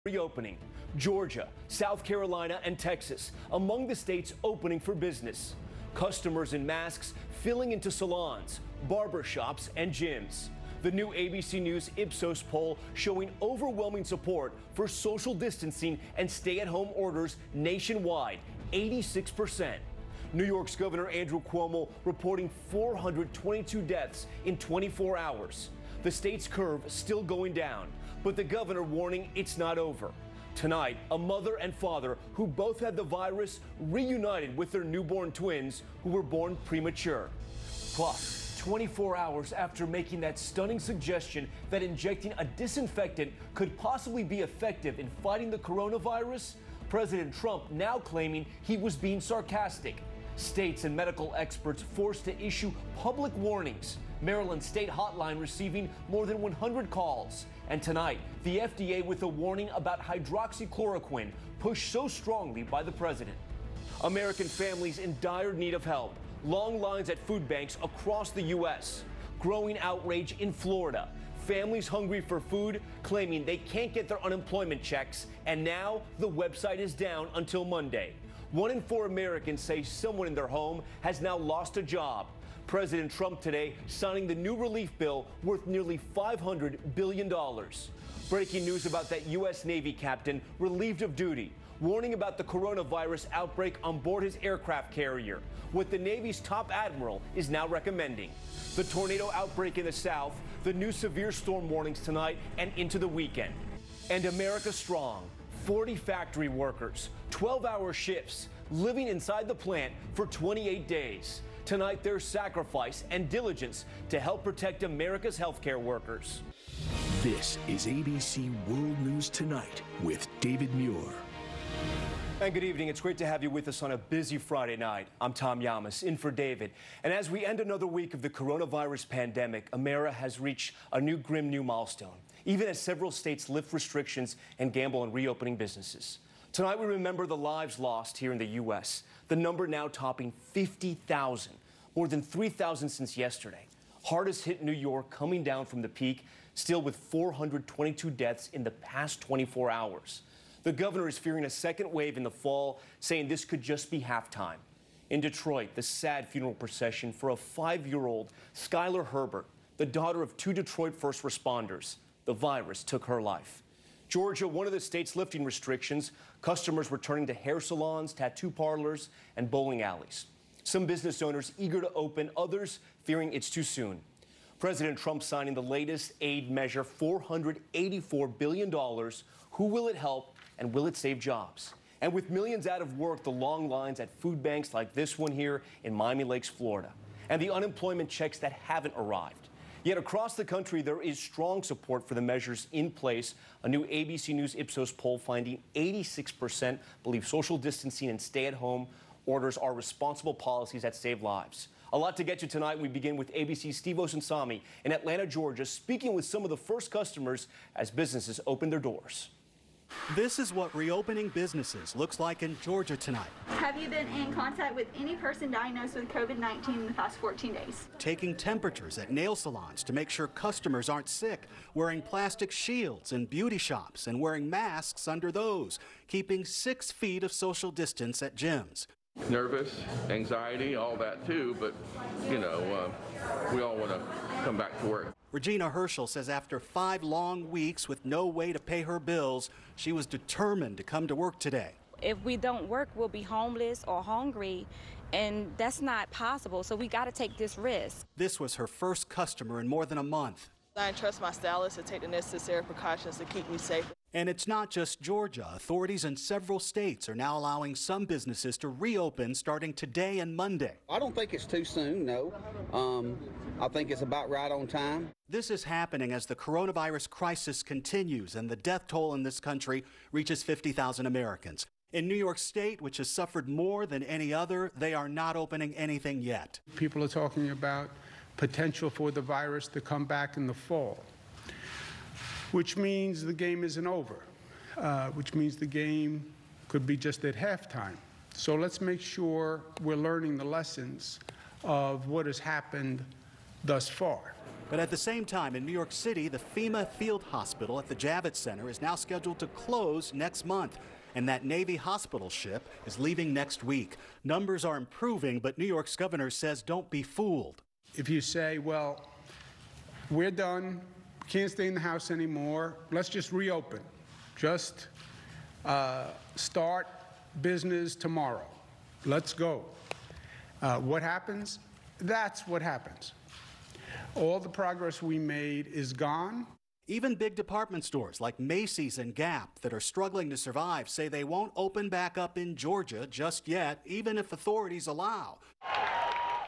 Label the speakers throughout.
Speaker 1: Reopening. Georgia, South Carolina, and Texas among the states opening for business. Customers in masks filling into salons, barber shops, and gyms. The new ABC News Ipsos poll showing overwhelming support for social distancing and stay-at-home orders nationwide, 86%. New York's Governor Andrew Cuomo reporting 422 deaths in 24 hours. The state's curve still going down, but the governor warning it's not over. Tonight, a mother and father who both had the virus reunited with their newborn twins who were born premature. Plus, 24 hours after making that stunning suggestion that injecting a disinfectant could possibly be effective in fighting the coronavirus, President Trump now claiming he was being sarcastic. States and medical experts forced to issue public warnings. Maryland State Hotline receiving more than 100 calls. And tonight, the FDA with a warning about hydroxychloroquine pushed so strongly by the president. American families in dire need of help. Long lines at food banks across the U.S. Growing outrage in Florida. Families hungry for food, claiming they can't get their unemployment checks. And now the website is down until Monday. 1 in 4 Americans say someone in their home has now lost a job. President Trump today signing the new relief bill worth nearly $500 billion. Breaking news about that U.S. Navy captain relieved of duty, warning about the coronavirus outbreak on board his aircraft carrier, what the Navy's top admiral is now recommending. The tornado outbreak in the South, the new severe storm warnings tonight and into the weekend. And America strong. 40 factory workers, 12-hour shifts, living inside the plant for 28 days. Tonight, their sacrifice and diligence to help protect America's healthcare workers.
Speaker 2: This is ABC World News Tonight with David Muir.
Speaker 1: And good evening. It's great to have you with us on a busy Friday night. I'm Tom Yamas, in for David. And as we end another week of the coronavirus pandemic, America has reached a grim new milestone, even as several states lift restrictions and gamble on reopening businesses. Tonight, we remember the lives lost here in the U.S., the number now topping 50,000, more than 3,000 since yesterday. Hardest hit New York, coming down from the peak, still with 422 deaths in the past 24 hours. The governor is fearing a second wave in the fall, saying this could just be halftime. In Detroit, the sad funeral procession for a 5-year-old Skylar Herbert, the daughter of 2 Detroit first responders. The virus took her life. Georgia, one of the states lifting restrictions, customers returning to hair salons, tattoo parlors, and bowling alleys. Some business owners eager to open, others fearing it's too soon. President Trump signing the latest aid measure, $484 billion. Who will it help, and will it save jobs? And with millions out of work, the long lines at food banks like this one here in Miami Lakes, Florida, and the unemployment checks that haven't arrived. Yet across the country, there is strong support for the measures in place. A new ABC News Ipsos poll finding 86% believe social distancing and stay-at-home orders are responsible policies that save lives. A lot to get to tonight. We begin with ABC's Steve Osunsami in Atlanta, Georgia, speaking with some of the first customers as businesses open their doors.
Speaker 3: This is what reopening businesses looks like in Georgia tonight.
Speaker 4: Have you been in contact with any person diagnosed with COVID-19 in the past 14 days?
Speaker 3: Taking temperatures at nail salons to make sure customers aren't sick, wearing plastic shields in beauty shops and wearing masks under those, keeping 6 feet of social distance at gyms.
Speaker 5: Nervous, anxiety, all that too, but we all want to come back to work.
Speaker 3: Regina Herschel says after 5 long weeks with no way to pay her bills, she was determined to come to work today.
Speaker 6: If we don't work, we'll be homeless or hungry, and that's not possible, so we got to take this risk.
Speaker 3: This was her first customer in more than a month.
Speaker 7: I trust my stylist to take the necessary precautions to keep me safe.
Speaker 3: And it's not just Georgia. Authorities in several states are now allowing some businesses to reopen starting today and Monday.
Speaker 8: I don't think it's too soon, no. I think it's about right on time.
Speaker 3: This is happening as the coronavirus crisis continues and the death toll in this country reaches 50,000 Americans. In New York State, which has suffered more than any other, they are not opening anything yet.
Speaker 9: People are talking about potential for the virus to come back in the fall, which means the game isn't over, which means the game could be just at halftime. So let's make sure we're learning the lessons of what has happened thus far.
Speaker 3: But at the same time, in New York City, the FEMA Field Hospital at the Javits Center is now scheduled to close next month. And that Navy hospital ship is leaving next week. Numbers are improving, but New York's governor says don't be fooled.
Speaker 9: If you say, well, we're done, can't stay in the house anymore, let's just reopen. Just start business tomorrow. Let's go. What happens? That's what happens. All the progress we made is gone.
Speaker 3: Even big department stores like Macy's and Gap that are struggling to survive say they won't open back up in Georgia just yet, even if authorities allow.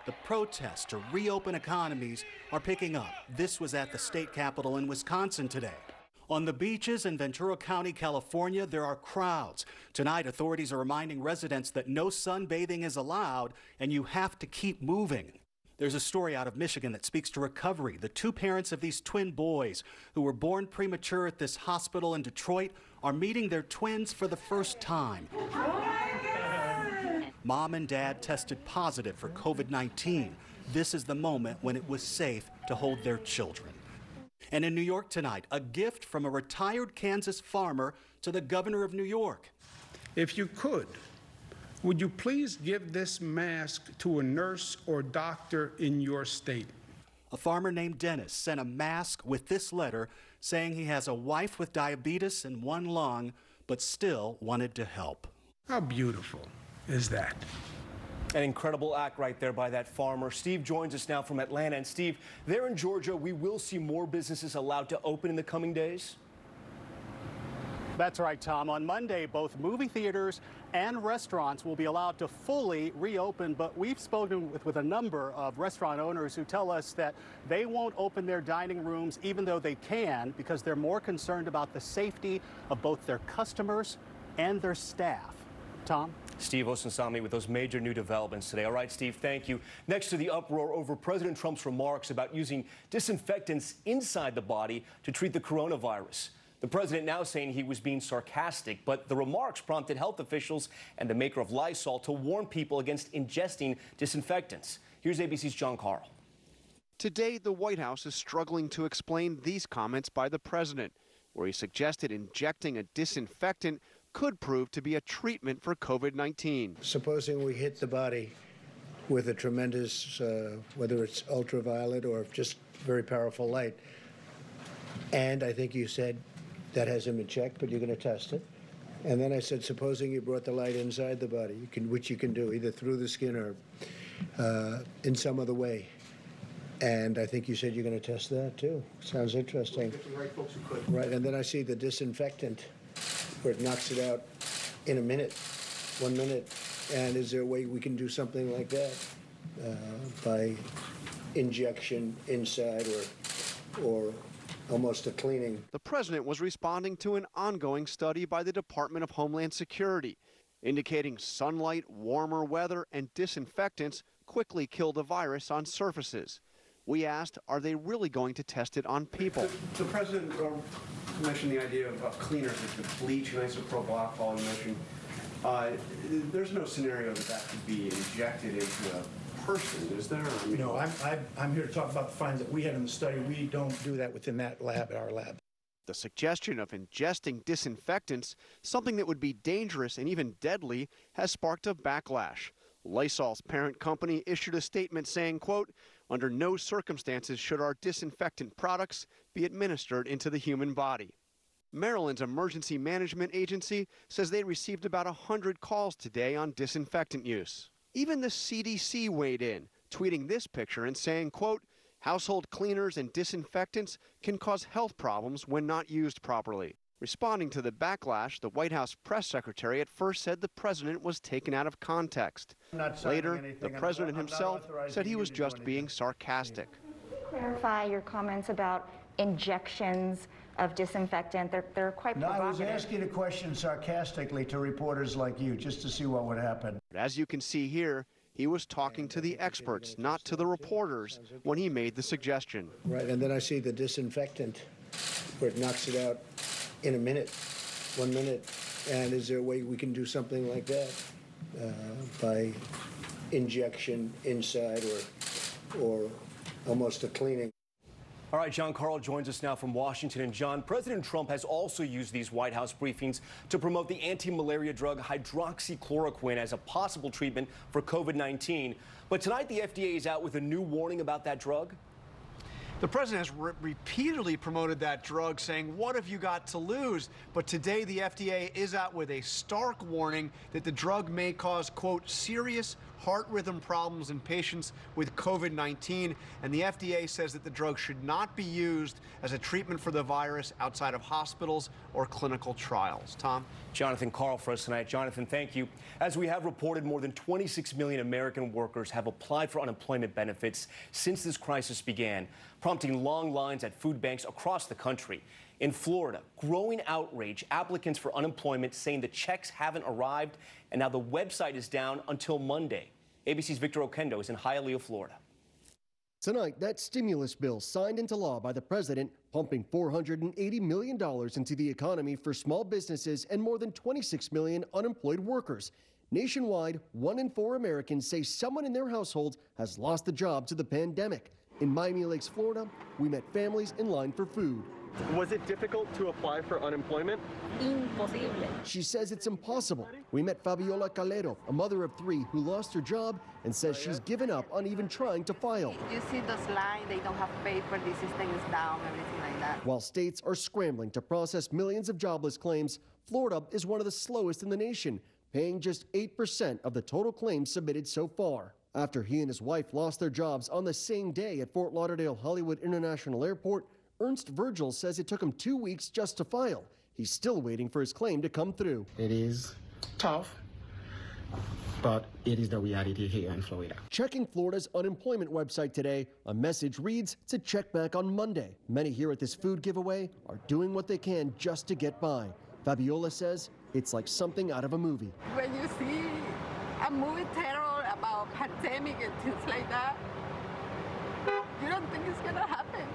Speaker 3: The protests to reopen economies are picking up. This was at the state capitol in Wisconsin today. On the beaches in Ventura County, California, there are crowds. Tonight, authorities are reminding residents that no sunbathing is allowed and you have to keep moving. There's a story out of Michigan that speaks to recovery. The two parents of these twin boys who were born premature at this hospital in Detroit are meeting their twins for the first time. Mom and dad tested positive for COVID-19. This is the moment when it was safe to hold their children. And in New York tonight, a gift from a retired Kansas farmer to the governor of New York.
Speaker 9: If you could, would you please give this mask to a nurse or doctor in your state?
Speaker 3: A farmer named Dennis sent a mask with this letter saying he has a wife with diabetes and one lung, but still wanted to help.
Speaker 9: How beautiful is that?
Speaker 1: An incredible act right there by that farmer. Steve joins us now from Atlanta. And Steve, there in Georgia, we will see more businesses allowed to open in the coming days?
Speaker 3: That's right, Tom. On Monday, both movie theaters and restaurants will be allowed to fully reopen, but we've spoken with a number of restaurant owners who tell us that they won't open their dining rooms even though they can because they're more concerned about the safety of both their customers and their staff. Tom?
Speaker 1: Steve Osunsami with those major new developments today. All right, Steve, thank you. Next to the uproar over President Trump's remarks about using disinfectants inside the body to treat the coronavirus. The president now saying he was being sarcastic, but the remarks prompted health officials and the maker of Lysol to warn people against ingesting disinfectants. Here's ABC's John Carl.
Speaker 10: Today, the White House is struggling to explain these comments by the president, where he suggested injecting a disinfectant could prove to be a treatment for COVID-19.
Speaker 11: Supposing we hit the body with a tremendous, whether it's ultraviolet or just very powerful light, and I think you said that hasn't been checked, but you're going to test it. And then I said, supposing you brought the light inside the body, which you can do either through the skin or in some other way. And I think you said you're going to test that too. Sounds interesting.
Speaker 3: Right, folks who could.
Speaker 11: Right, and then I see the disinfectant where it knocks it out in a minute, 1 minute. And is there a way we can do something like that by injection inside or almost a cleaning?
Speaker 10: The president was responding to an ongoing study by the Department of Homeland Security, indicating sunlight, warmer weather, and disinfectants quickly kill the virus on surfaces. We asked, are they really going to test it on people?
Speaker 12: The president mentioned the idea of cleaners with bleach and isopropyl alcohol. You mentioned there's no scenario that could be injected into a person, is there? I mean,
Speaker 11: no, I'm here to talk about the findings that we had in the study. We don't do that within that lab, at our lab.
Speaker 10: The suggestion of ingesting disinfectants, something that would be dangerous and even deadly, has sparked a backlash. Lysol's parent company issued a statement saying, quote, under no circumstances should our disinfectant products be administered into the human body. Maryland's Emergency Management Agency says they received about 100 calls today on disinfectant use. Even the CDC weighed in, tweeting this picture and saying, quote, household cleaners and disinfectants can cause health problems when not used properly. Responding to the backlash, the White House press secretary at first said the president was taken out of context. Later, the president himself said he was just being sarcastic.
Speaker 13: Clarify your comments about injections of disinfectant. They're quite provocative.
Speaker 11: No, I was asking a question sarcastically to reporters like you, just to see what would happen.
Speaker 10: But as you can see here, he was talking to the experts, not to the reporters, when he made the suggestion.
Speaker 11: Right, and then I see the disinfectant where it knocks it out in a minute, 1 minute. And is there a way we can do something like that by injection inside or almost a cleaning?
Speaker 1: All right, John Carl joins us now from Washington. And John, President Trump has also used these White House briefings to promote the anti-malaria drug hydroxychloroquine as a possible treatment for COVID-19. But tonight, the FDA is out with a new warning about that drug.
Speaker 10: The president has repeatedly promoted that drug, saying, what have you got to lose? But today, the FDA is out with a stark warning that the drug may cause, quote, serious heart rhythm problems in patients with COVID-19. And the FDA says that the drug should not be used as a treatment for the virus outside of hospitals or clinical trials. Tom?
Speaker 1: Jonathan Carl for us tonight. Jonathan, thank you. As we have reported, more than 26 million American workers have applied for unemployment benefits since this crisis began, prompting long lines at food banks across the country. In Florida, growing outrage, applicants for unemployment saying the checks haven't arrived, and now the website is down until Monday. ABC's Victor Oquendo is in Hialeah, Florida.
Speaker 14: Tonight, that stimulus bill signed into law by the president, pumping $480 million into the economy for small businesses and more than 26 million unemployed workers. Nationwide, 1 in 4 Americans say someone in their household has lost a job to the pandemic. In Miami Lakes, Florida, we met families in line for food.
Speaker 15: Was it difficult to apply for unemployment?
Speaker 14: Imposible. She says it's impossible. We met Fabiola Calero, a mother of 3 who lost her job and says she's given up on even trying to file.
Speaker 16: You see those lines, they don't have paper, the system is down, everything like that.
Speaker 14: While states are scrambling to process millions of jobless claims, Florida is one of the slowest in the nation, paying just 8% of the total claims submitted so far. After he and his wife lost their jobs on the same day at Fort Lauderdale Hollywood International Airport, Ernst Virgil says it took him 2 weeks just to file. He's still waiting for his claim to come through.
Speaker 17: It is tough, but it is the reality here in Florida.
Speaker 14: Checking Florida's unemployment website today, a message reads to check back on Monday. Many here at this food giveaway are doing what they can just to get by. Fabiola says it's like something out of a movie.
Speaker 16: When you see a movie terror about pandemic and things like that, you don't think it's gonna happen.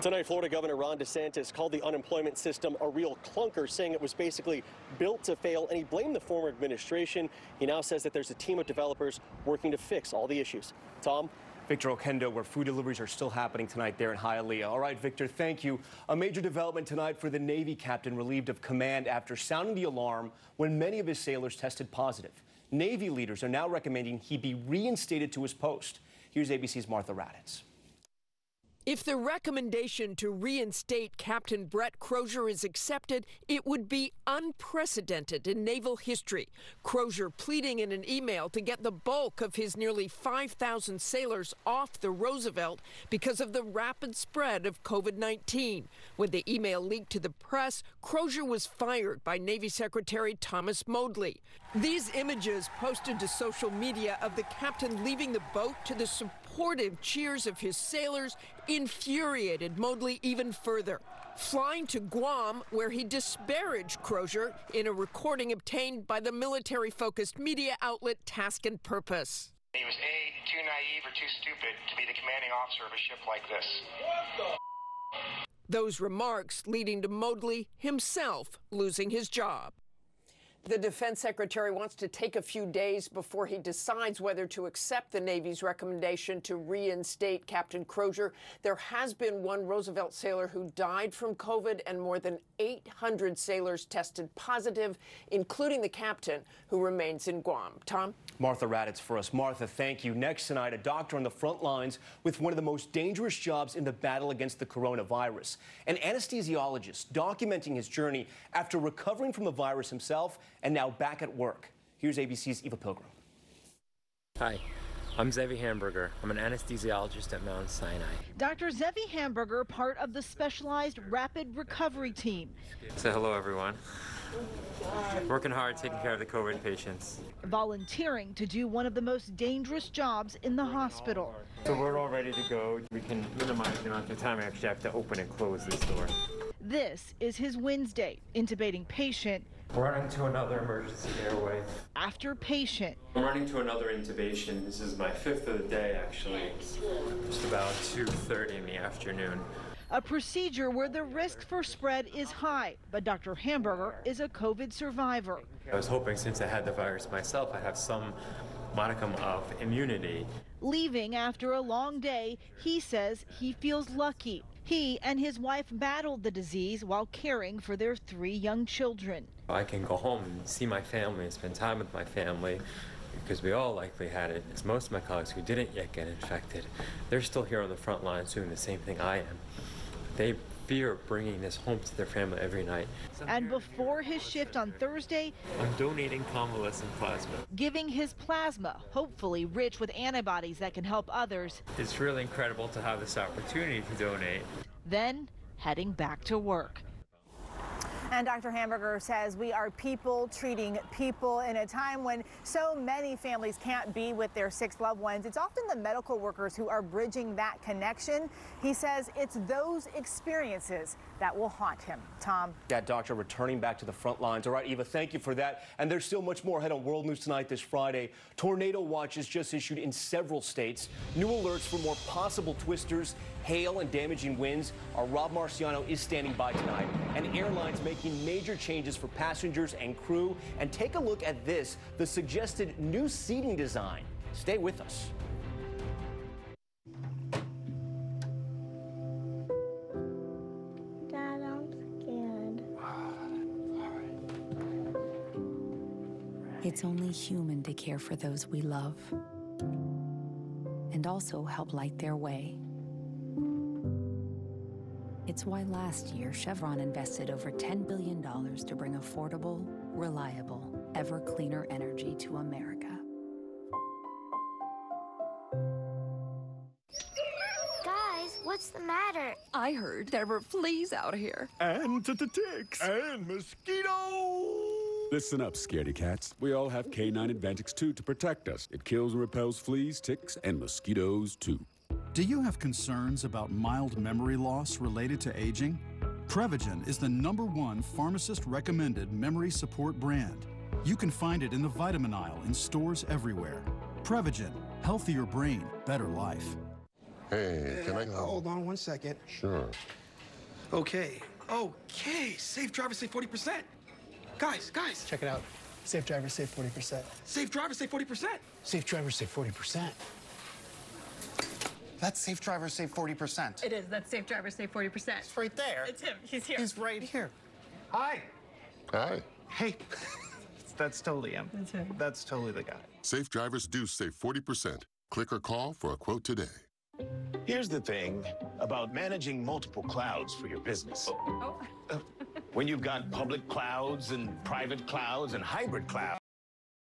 Speaker 15: Tonight, Florida Governor Ron DeSantis called the unemployment system a real clunker, saying it was basically built to fail, and he blamed the former administration. He now says that there's a team of developers working to fix all the issues. Tom?
Speaker 1: Victor Oquendo, where food deliveries are still happening tonight there in Hialeah. All right, Victor, thank you. A major development tonight for the Navy captain relieved of command after sounding the alarm when many of his sailors tested positive. Navy leaders are now recommending he be reinstated to his post. Here's ABC's Martha Raddatz.
Speaker 18: If the recommendation to reinstate Captain Brett Crozier is accepted, it would be unprecedented in naval history. Crozier pleading in an email to get the bulk of his nearly 5,000 sailors off the Roosevelt because of the rapid spread of COVID-19. When the email leaked to the press, Crozier was fired by Navy Secretary Thomas Modly. These images posted to social media of the captain leaving the boat to the supportive cheers of his sailors infuriated Modly even further, flying to Guam, where he disparaged Crozier in a recording obtained by the military-focused media outlet Task and Purpose.
Speaker 19: He was A, too naive or too stupid to be the commanding officer of a ship like this.
Speaker 18: Those remarks leading to Modly himself losing his job. The defense secretary wants to take a few days before he decides whether to accept the Navy's recommendation to reinstate Captain Crozier. There has been one Roosevelt sailor who died from COVID, and more than 800 sailors tested positive, including the captain, who remains in Guam. Tom?
Speaker 1: Martha Raddatz for us. Martha, thank you. Next tonight, a doctor on the front lines with one of the most dangerous jobs in the battle against the coronavirus. An anesthesiologist documenting his journey after recovering from the virus himself and now back at work. Here's ABC's Eva Pilgrim.
Speaker 20: Hi, I'm Zevi Hamburger. I'm an anesthesiologist at Mount Sinai.
Speaker 21: Dr. Zevi Hamburger, part of the specialized rapid recovery team.
Speaker 20: Say hello, everyone. Working hard, taking care of the COVID patients.
Speaker 21: Volunteering to do one of the most dangerous jobs in the hospital.
Speaker 20: So we're all ready to go. We can minimize the amount of time I actually have to open and close this door.
Speaker 21: This is his Wednesday, intubating patient.
Speaker 20: Running to another emergency airway.
Speaker 21: After patient.
Speaker 20: I'm running to another intubation. This is my 5th of the day, actually. It's just about 2:30 in the afternoon.
Speaker 21: A procedure where the risk for spread is high, but Dr. Hamburger is a COVID survivor.
Speaker 20: I was hoping since I had the virus myself, I'd have some modicum of immunity.
Speaker 21: Leaving after a long day, he says he feels lucky. He and his wife battled the disease while caring for their 3 young children.
Speaker 20: I can go home and see my family and spend time with my family because we all likely had it. As most of my colleagues who didn't yet get infected, they're still here on the front lines doing the same thing I am. They fear bringing this home to their family every night.
Speaker 21: And before his shift on Thursday,
Speaker 20: I'm donating convalescent plasma.
Speaker 21: giving his plasma, hopefully rich with antibodies that can help others.
Speaker 20: It's really incredible to have this opportunity to donate.
Speaker 21: Then heading back to work.
Speaker 2: And Dr. Hamburger says we are people treating people in a time when so many families can't be with their sick loved ones. It's often the medical workers who are bridging that connection. He says it's those experiences that will haunt him. Tom.
Speaker 1: That doctor returning back to the front lines. All right, Eva, thank you for that. And there's still much more ahead on World News Tonight this Friday. Tornado watches just issued in several states. New alerts for more possible twisters, hail, and damaging winds. Our Rob Marciano is standing by tonight. And airlines making major changes for passengers and crew. And take a look at this, the suggested new seating design. Stay with us.
Speaker 22: Dad, I'm scared.
Speaker 23: It's only human to care for those we love and also help light their way. It's why last year Chevron invested over $10 billion to bring affordable, reliable, ever cleaner energy to America.
Speaker 22: Guys, what's the matter?
Speaker 24: I heard there were fleas out here.
Speaker 25: And ticks.
Speaker 24: And
Speaker 25: mosquitoes. Listen up, scaredy cats. We all have K9 Advantix 2 to protect us. It kills and repels fleas, ticks, and mosquitoes, too.
Speaker 26: Do you have concerns about mild memory loss related to aging? Prevagen is the #1 pharmacist-recommended memory support brand. You can find it in the vitamin aisle in stores everywhere. Prevagen, healthier brain, better life.
Speaker 27: Hey, can I go?
Speaker 28: Hold on 1 second.
Speaker 27: Sure.
Speaker 28: Okay, safe driver, save 40%. Guys.
Speaker 29: Check it out. Safe driver, save 40%.
Speaker 28: Safe driver, save 40%.
Speaker 29: Safe driver, save 40%. That's Safe Driver Save 40%.
Speaker 30: It is. That's Safe Driver Save 40%.
Speaker 29: It's right there.
Speaker 30: It's him. He's here.
Speaker 29: He's right here. Hi.
Speaker 27: Hi.
Speaker 29: Hey. That's totally him.
Speaker 30: That's him.
Speaker 29: That's totally the guy.
Speaker 27: Safe drivers do save 40%. Click or call for a quote today.
Speaker 31: Here's the thing about managing multiple clouds for your business. When you've got public clouds and private clouds and hybrid clouds,